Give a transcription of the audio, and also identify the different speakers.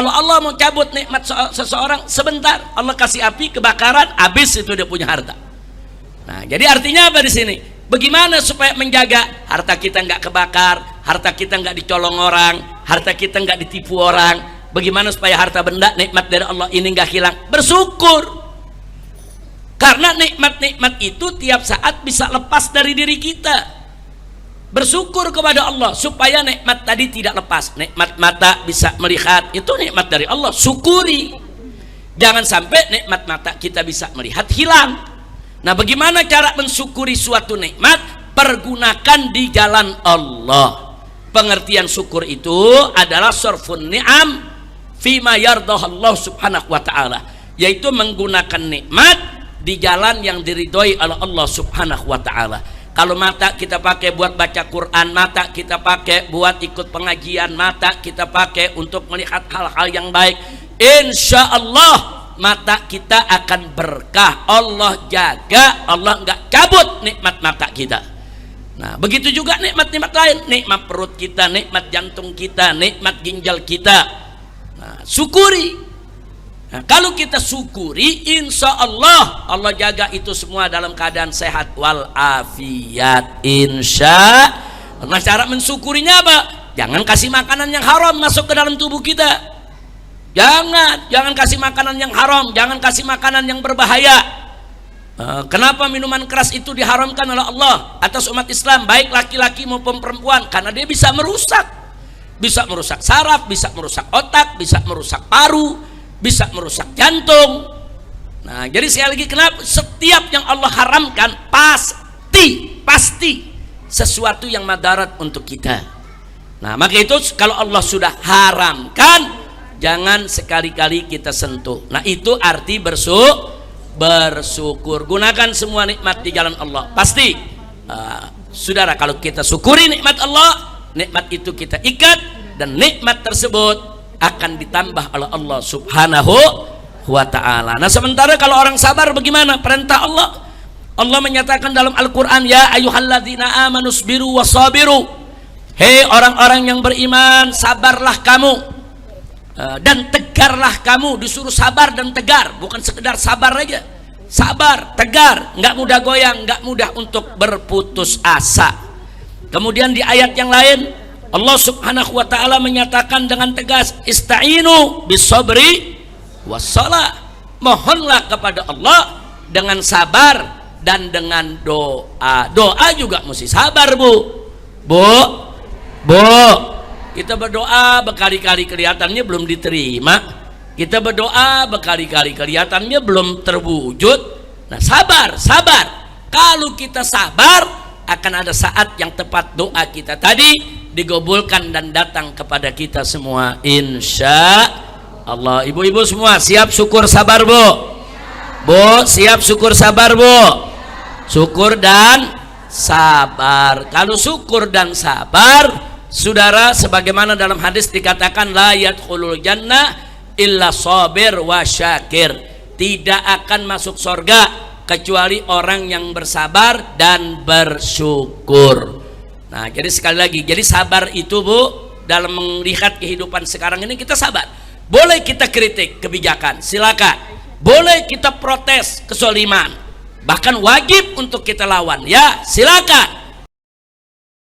Speaker 1: Kalau Allah mau cabut nikmat seseorang sebentar, Allah kasih api kebakaran, habis itu dia punya harta. Nah, jadi artinya apa di sini? Bagaimana supaya menjaga harta kita nggak kebakar, harta kita nggak dicolong orang, harta kita nggak ditipu orang? Bagaimana supaya harta benda nikmat dari Allah ini nggak hilang? Bersyukur. Karena nikmat-nikmat itu tiap saat bisa lepas dari diri kita. Bersyukur kepada Allah supaya nikmat tadi tidak lepas. Nikmat mata bisa melihat, itu nikmat dari Allah, syukuri. Jangan sampai nikmat mata kita bisa melihat hilang. Nah, bagaimana cara mensyukuri suatu nikmat? Pergunakan di jalan Allah. Pengertian syukur itu adalah sarfun ni'am fima yardah Allah subhanahu wa ta'ala, yaitu menggunakan nikmat di jalan yang diridhoi oleh Allah subhanahu wa ta'ala. Kalau mata kita pakai buat baca Quran, mata kita pakai buat ikut pengajian, mata kita pakai untuk melihat hal-hal yang baik, insya Allah mata kita akan berkah. Allah jaga, Allah nggak cabut nikmat mata kita. Nah, begitu juga nikmat-nikmat lain, nikmat perut kita, nikmat jantung kita, nikmat ginjal kita. Nah, syukuri. Nah, kalau kita syukuri, insya Allah Allah jaga itu semua dalam keadaan sehat walafiat, insya. Nah, cara mensyukurinya apa? Jangan kasih makanan yang haram masuk ke dalam tubuh kita. Jangan kasih makanan yang haram, jangan kasih makanan yang berbahaya. Kenapa minuman keras itu diharamkan oleh Allah atas umat Islam, baik laki-laki maupun perempuan? Karena dia bisa merusak saraf, bisa merusak otak, bisa merusak paru, bisa merusak jantung. Nah, jadi sekali lagi, kenapa setiap yang Allah haramkan pasti sesuatu yang madarat untuk kita. Nah, maka itu kalau Allah sudah haramkan, jangan sekali-kali kita sentuh. Nah, itu arti bersyukur. Gunakan semua nikmat di jalan Allah. Pasti saudara, kalau kita syukuri nikmat Allah, nikmat itu kita ikat, dan nikmat tersebut akan ditambah oleh Allah subhanahu wa ta'ala. Nah, sementara kalau orang sabar bagaimana? Perintah Allah, Allah menyatakan dalam Al-Quran, ya ayyuhalladzina amanu sabiru wasabiru. Hei orang-orang yang beriman, sabarlah kamu dan tegarlah kamu. Disuruh sabar dan tegar, bukan sekedar sabar aja. Sabar, tegar, nggak mudah goyang, nggak mudah untuk berputus asa. Kemudian di ayat yang lain Allah subhanahu wa ta'ala menyatakan dengan tegas, ista'inu bisabri wassalah. Mohonlah kepada Allah dengan sabar dan dengan doa. Doa juga mesti sabar, Bu. Kita berdoa berkali-kali kelihatannya belum diterima. Kita berdoa berkali-kali kelihatannya belum terwujud. Nah, sabar. Kalau kita sabar, akan ada saat yang tepat doa kita tadi digabulkan dan datang kepada kita semua, insya Allah. Ibu-ibu semua siap syukur sabar, Bu? Bu, siap syukur sabar, Bu? Syukur dan sabar. Kalau syukur dan sabar, saudara, sebagaimana dalam hadis dikatakan, la yadkhulul jannah illa sabir wa syakir. Tidak akan masuk surga kecuali orang yang bersabar dan bersyukur. Nah, jadi sekali lagi, jadi sabar itu, Bu, dalam melihat kehidupan sekarang ini kita sabar. Boleh kita kritik kebijakan, silakan. Boleh kita protes kezaliman, bahkan wajib untuk kita lawan, ya silakan.